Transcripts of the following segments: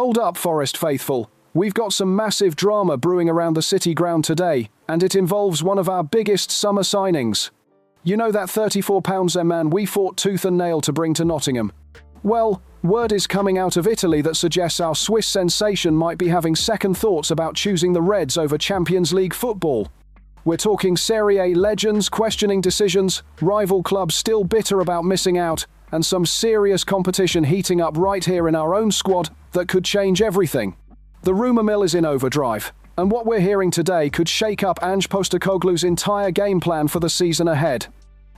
Hold up, Forest faithful. We've got some massive drama brewing around the City ground today, and it involves one of our biggest summer signings. You know that £34 man we fought tooth and nail to bring to Nottingham? Well, word is coming out of Italy that suggests our Swiss sensation might be having second thoughts about choosing the Reds over Champions League football. We're talking Serie A legends questioning decisions, rival clubs still bitter about missing out, and some serious competition heating up right here in our own squad that could change everything. The rumour mill is in overdrive, and what we're hearing today could shake up Ange Postecoglou's entire game plan for the season ahead.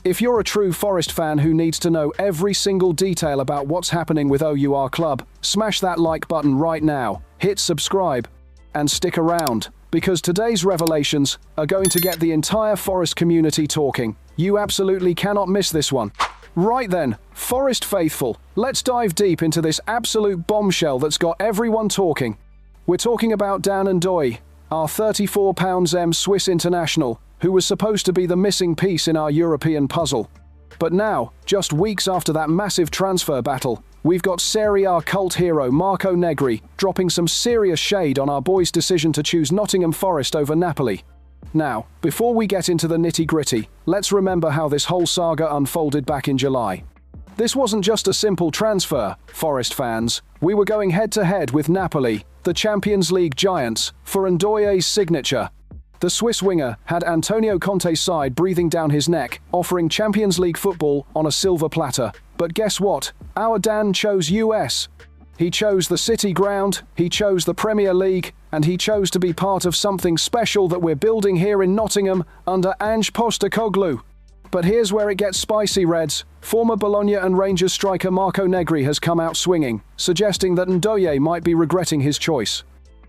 If you're a true Forest fan who needs to know every single detail about what's happening with our club, smash that like button right now, hit subscribe, and stick around, because today's revelations are going to get the entire Forest community talking. You absolutely cannot miss this one. Right then, Forest faithful, let's dive deep into this absolute bombshell that's got everyone talking. We're talking about Dan Ndoye, our £34 Swiss international, who was supposed to be the missing piece in our European puzzle. But now, just weeks after that massive transfer battle, we've got Serie A cult hero Marco Negri dropping some serious shade on our boy's decision to choose Nottingham Forest over Napoli. Now, before we get into the nitty-gritty, let's remember how this whole saga unfolded back in July. This wasn't just a simple transfer, Forest fans. We were going head-to-head with Napoli, the Champions League giants, for Ndoye's signature. The Swiss winger had Antonio Conte's side breathing down his neck, offering Champions League football on a silver platter. But guess what? Our Dan chose US. He chose the City ground, he chose the Premier League, and he chose to be part of something special that we're building here in Nottingham under Ange Postecoglou. But here's where it gets spicy, Reds. Former Bologna and Rangers striker Marco Negri has come out swinging, suggesting that Ndoye might be regretting his choice.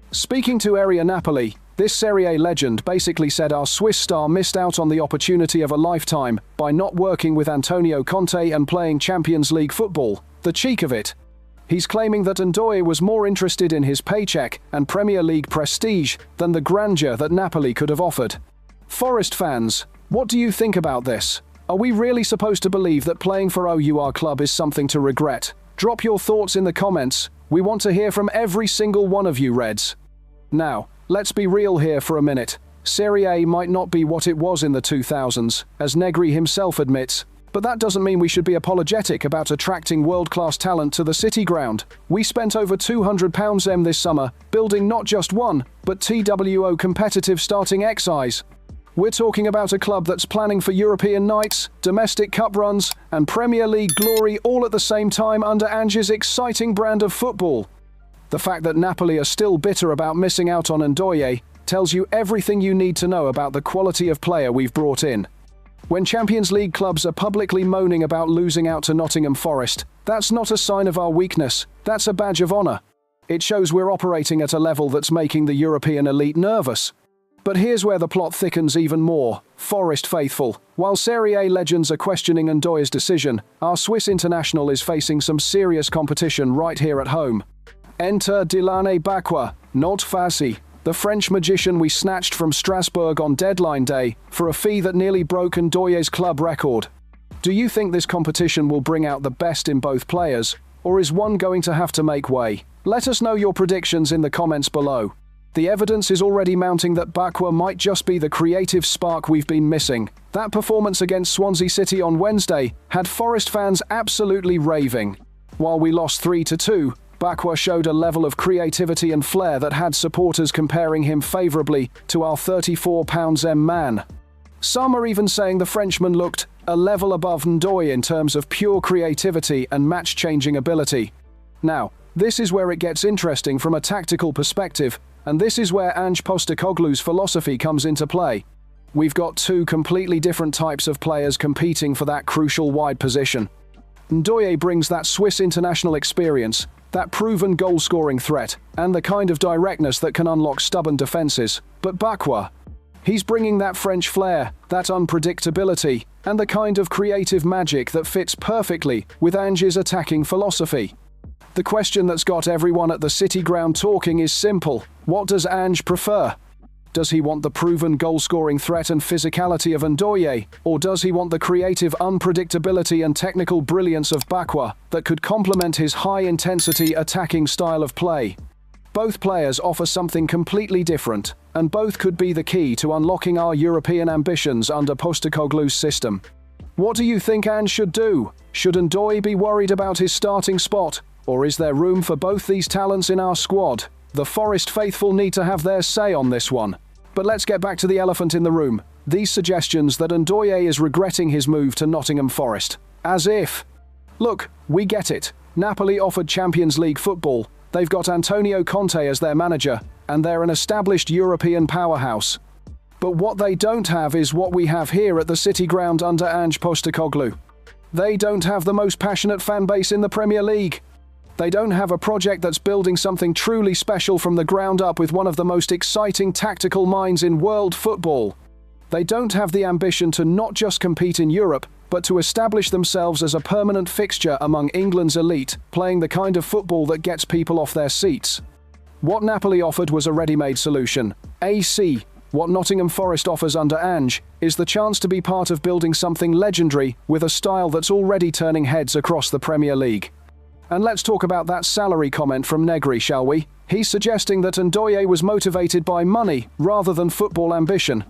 Speaking to Area Napoli, this Serie A legend basically said our Swiss star missed out on the opportunity of a lifetime by not working with Antonio Conte and playing Champions League football. The cheek of it. He's claiming that Ndoye was more interested in his paycheck and Premier League prestige than the grandeur that Napoli could have offered. Forest fans, what do you think about this? Are we really supposed to believe that playing for our club is something to regret? Drop your thoughts in the comments. We want to hear from every single one of you, Reds. Now, let's be real here for a minute. Serie A might not be what it was in the 2000s, as Negri himself admits, but that doesn't mean we should be apologetic about attracting world-class talent to the City ground. We spent over £200 this summer, building not just one, but TWO competitive starting XIs. We're talking about a club that's planning for European nights, domestic cup runs, and Premier League glory all at the same time under Ange's exciting brand of football. The fact that Napoli are still bitter about missing out on Ndoye tells you everything you need to know about the quality of player we've brought in. When Champions League clubs are publicly moaning about losing out to Nottingham Forest, that's not a sign of our weakness, that's a badge of honour. It shows we're operating at a level that's making the European elite nervous. But here's where the plot thickens even more. Forest faithful. While Serie A legends are questioning Ndoye's decision, our Swiss international is facing some serious competition right here at home. Enter Dilane Bakwa, not Fassi, the French magician we snatched from Strasbourg on deadline day for a fee that nearly broke Ndoye's club record. Do you think this competition will bring out the best in both players, or is one going to have to make way? Let us know your predictions in the comments below. The evidence is already mounting that Bakwa might just be the creative spark we've been missing. That performance against Swansea City on Wednesday had Forest fans absolutely raving. While we lost 3-2, Bakwa showed a level of creativity and flair that had supporters comparing him favourably to our £34 man. Some are even saying the Frenchman looked a level above Ndoye in terms of pure creativity and match-changing ability. Now, this is where it gets interesting from a tactical perspective, and this is where Ange Postecoglou's philosophy comes into play. We've got two completely different types of players competing for that crucial wide position. Ndoye brings that Swiss international experience, that proven goal-scoring threat, and the kind of directness that can unlock stubborn defenses. But Bakwa, he's bringing that French flair, that unpredictability, and the kind of creative magic that fits perfectly with Ange's attacking philosophy. The question that's got everyone at the City ground talking is simple. What does Ange prefer? Does he want the proven goal-scoring threat and physicality of Ndoye, or does he want the creative unpredictability and technical brilliance of Bakwa that could complement his high-intensity attacking style of play? Both players offer something completely different, and both could be the key to unlocking our European ambitions under Postecoglou's system. What do you think Ange should do? Should Ndoye be worried about his starting spot, or is there room for both these talents in our squad? The Forest faithful need to have their say on this one. But let's get back to the elephant in the room. These suggestions that Ndoye is regretting his move to Nottingham Forest. As if. Look, we get it. Napoli offered Champions League football. They've got Antonio Conte as their manager, and they're an established European powerhouse. But what they don't have is what we have here at the City Ground under Ange Postecoglou. They don't have the most passionate fan base in the Premier League. They don't have a project that's building something truly special from the ground up with one of the most exciting tactical minds in world football. They don't have the ambition to not just compete in Europe, but to establish themselves as a permanent fixture among England's elite, playing the kind of football that gets people off their seats. What Napoli offered was a ready-made solution. AC, what Nottingham Forest offers under Ange, is the chance to be part of building something legendary with a style that's already turning heads across the Premier League. And let's talk about that salary comment from Negri, shall we? He's suggesting that Ndoye was motivated by money rather than football ambition.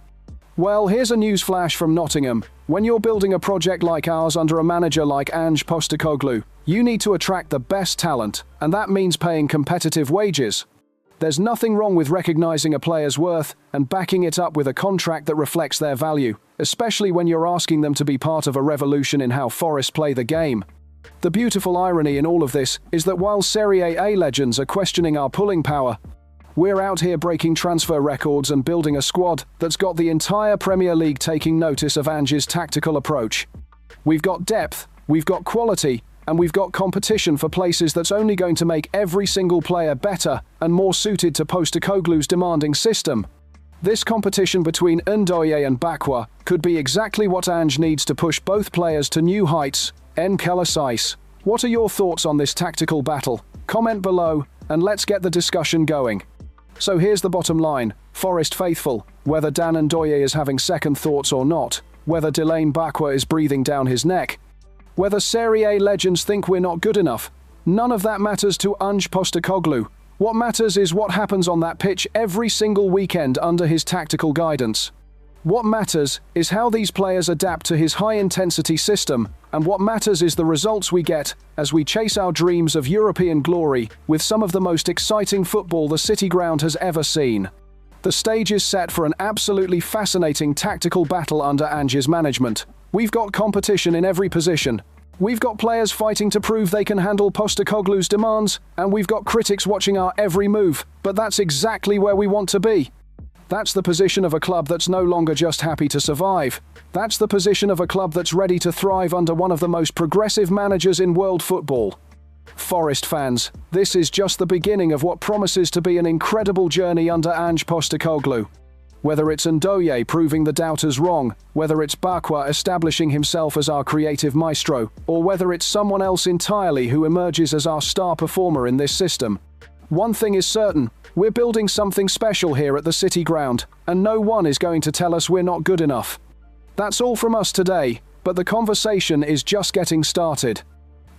Well, here's a news flash from Nottingham. When you're building a project like ours under a manager like Ange Postecoglou, you need to attract the best talent, and that means paying competitive wages. There's nothing wrong with recognizing a player's worth and backing it up with a contract that reflects their value, especially when you're asking them to be part of a revolution in how Forest play the game. The beautiful irony in all of this is that while Serie A legends are questioning our pulling power, we're out here breaking transfer records and building a squad that's got the entire Premier League taking notice of Ange's tactical approach. We've got depth, we've got quality, and we've got competition for places that's only going to make every single player better and more suited to Postecoglou's demanding system. This competition between Ndoye and Bakwa could be exactly what Ange needs to push both players to new heights. What are your thoughts on this tactical battle? Comment below, and let's get the discussion going. So here's the bottom line. Forest faithful, whether Dan Ndoye is having second thoughts or not, whether Dilane Bakwa is breathing down his neck, whether Serie A legends think we're not good enough, none of that matters to Ange Postecoglou. What matters is what happens on that pitch every single weekend under his tactical guidance. What matters is how these players adapt to his high-intensity system, and what matters is the results we get as we chase our dreams of European glory with some of the most exciting football the City Ground has ever seen. The stage is set for an absolutely fascinating tactical battle under Ange's management. We've got competition in every position. We've got players fighting to prove they can handle Postecoglou's demands, and we've got critics watching our every move, but that's exactly where we want to be. That's the position of a club that's no longer just happy to survive. That's the position of a club that's ready to thrive under one of the most progressive managers in world football. Forest fans, this is just the beginning of what promises to be an incredible journey under Ange Postecoglou. Whether it's Ndoye proving the doubters wrong, whether it's Bakwa establishing himself as our creative maestro, or whether it's someone else entirely who emerges as our star performer in this system, one thing is certain, we're building something special here at the City Ground, and no one is going to tell us we're not good enough. That's all from us today, but the conversation is just getting started.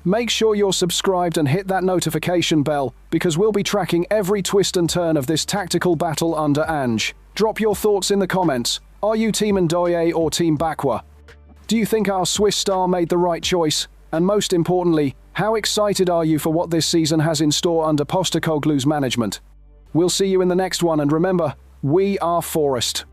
Make sure you're subscribed and hit that notification bell, because we'll be tracking every twist and turn of this tactical battle under Ange. Drop your thoughts in the comments. Are you Team Ndoye or Team Bakwa? Do you think our Swiss star made the right choice? And most importantly, how excited are you for what this season has in store under Postecoglou's management? We'll see you in the next one, and remember, we are Forest.